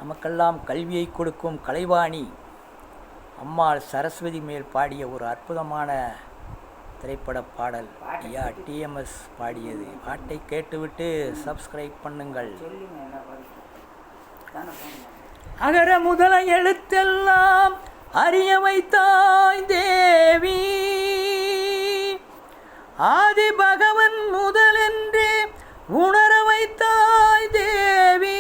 நமக்கெல்லாம் கல்வியை கொடுக்கும் கலைவாணி அம்மாள் சரஸ்வதி மேல் பாடிய ஒரு அற்புதமான திரைப்பட பாடல் ஐயா டிஎம்எஸ் பாடியது. பாட்டை கேட்டுவிட்டு சப்ஸ்கிரைப் பண்ணுங்கள். அகர முதல எழுத்தெல்லாம் அறிய வைத்தாய் தேவி, ஆதி பகவன் முதலென்றே உணர வைத்தாய் தேவி,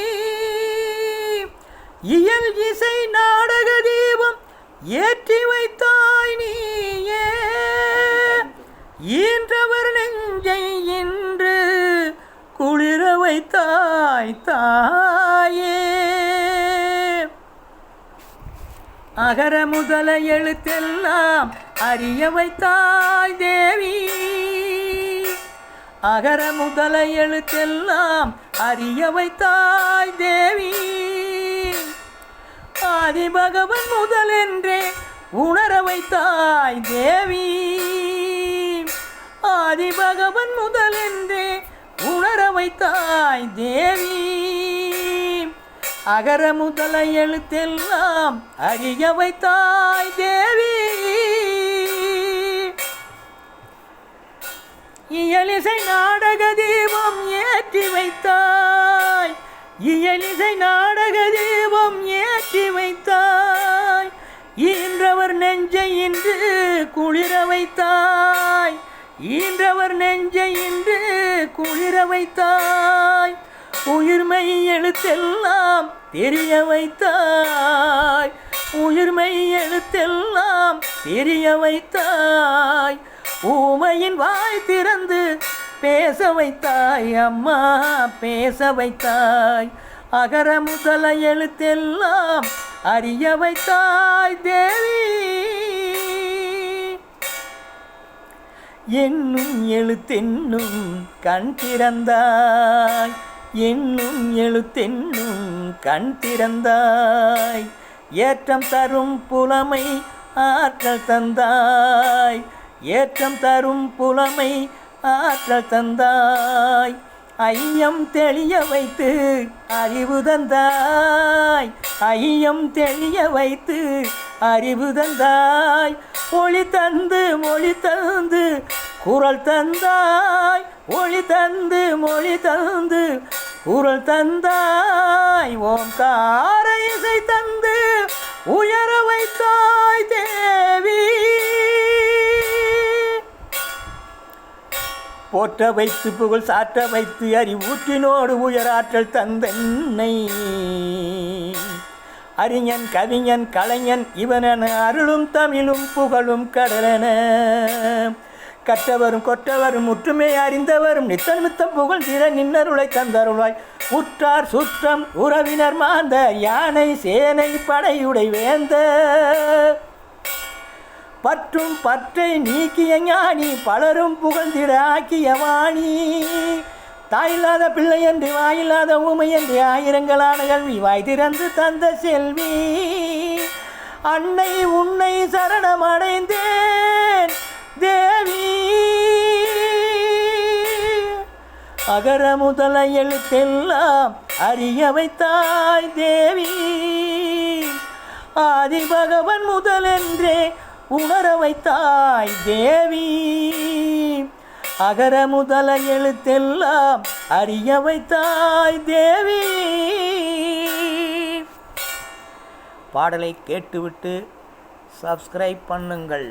இயல் இசை நாடக தீபம் ஏற்றி வைத்தாய் நீயே, ஈன்றவர் நெஞ்சை இன்று குளிர வைத்தாய் தாயே. அகர முதல எழுத்தெல்லாம் அறிய வைத்தாய் தேவி, அகர முதல எழுத்தெல்லாம் அறிய வைத்தாய் தேவி, ஆதி பகவன் முதலென்றே உணர வைத்தாய் தேவி, ஆதி பகவன் முதலென்றே உணர வைத்தாய் தேவி, அகர முதல எழுத்தெல்லாம் அறிய வைத்தாய் தேவி, இயலிசை நாடக தீபம் ஏற்றி வைத்தாய், இயலிசை நாடக தீபம் ஏற்றி வைத்தாய், ஈன்றவர் நெஞ்சை இன்று குளிர வைத்தாய், ஈன்றவர் நெஞ்சை இன்று குளிர வைத்தாய், உயிர்மை எழுத்தெல்லாம் தெரிய வைத்தாய், உயிர்மை எழுத்தெல்லாம் தெரிய வைத்தாய், ஊமையின் வாய் திறந்து பேச வைத்தாய் அம்மா பேச வைத்தாய், அகர முதல எழுத்தெல்லாம் அறிய வைத்தாய் தேவி, என்னும் எழுத்தென்னும் கண் திறந்தாய், என்னும் எழுத்தென்னும் கண் திறந்தாய், ஏற்றம் தரும் புலமை ஆற்றல் தந்தாய், ஏற்றம் தரும் புலமை ஆற்றல் தந்தாய், ஐயம் தெளிய வைத்து அறிவு தந்தாய், ஐயம் தெளிய வைத்து அறிவு தந்தாய், ஒளி தந்து மொழி தந்து குரல் தந்தாய், ஒளி தந்து மொழி தந்து குரல் தந்தாய், ஓம்கார இசை தந்து உயர வைத்தாய் தேவி, போற்ற வைத்து புகழ் சாற்ற வைத்து அறிவூற்றினோடு உயராற்றல் தந்தென்னை, அறிஞன் கவிஞன் கலைஞன் இவனென அருளும் தமிழும் புகழும் கடலென, கற்றவரும் கொற்றவரும் முற்றுமே அறிந்தவரும் நித்தன் மித்தம் புகழ் திற நின்னருளை தந்தருளாய், உற்றார் சுற்றம் உறவினர் மாந்த யானை சேனை படையுடை வேந்த, பற்றும் பற்றை நீக்கிய ஞானி பலரும் புகழ்ந்திட ஆக்கிய வாணி, தாயில்லாத பிள்ளை என்று வாயில்லாத ஊமை என்று ஆயிரங்களான கல்வி வாய் திறந்து தந்த செல்வி, அன்னை உன்னை சரணமடைந்தேன் தேவி, அகர முதல எழுத்தெல்லாம் அறிய வைத்தாய் தேவி, ஆதி பகவன் முதலென்றே உணர வைத்தாய் தேவி, அகர முதல எழுத்தெல்லாம் அறிய வைத்தாய் தேவி. பாடலை கேட்டுவிட்டு சப்ஸ்கிரைப் பண்ணுங்கள்.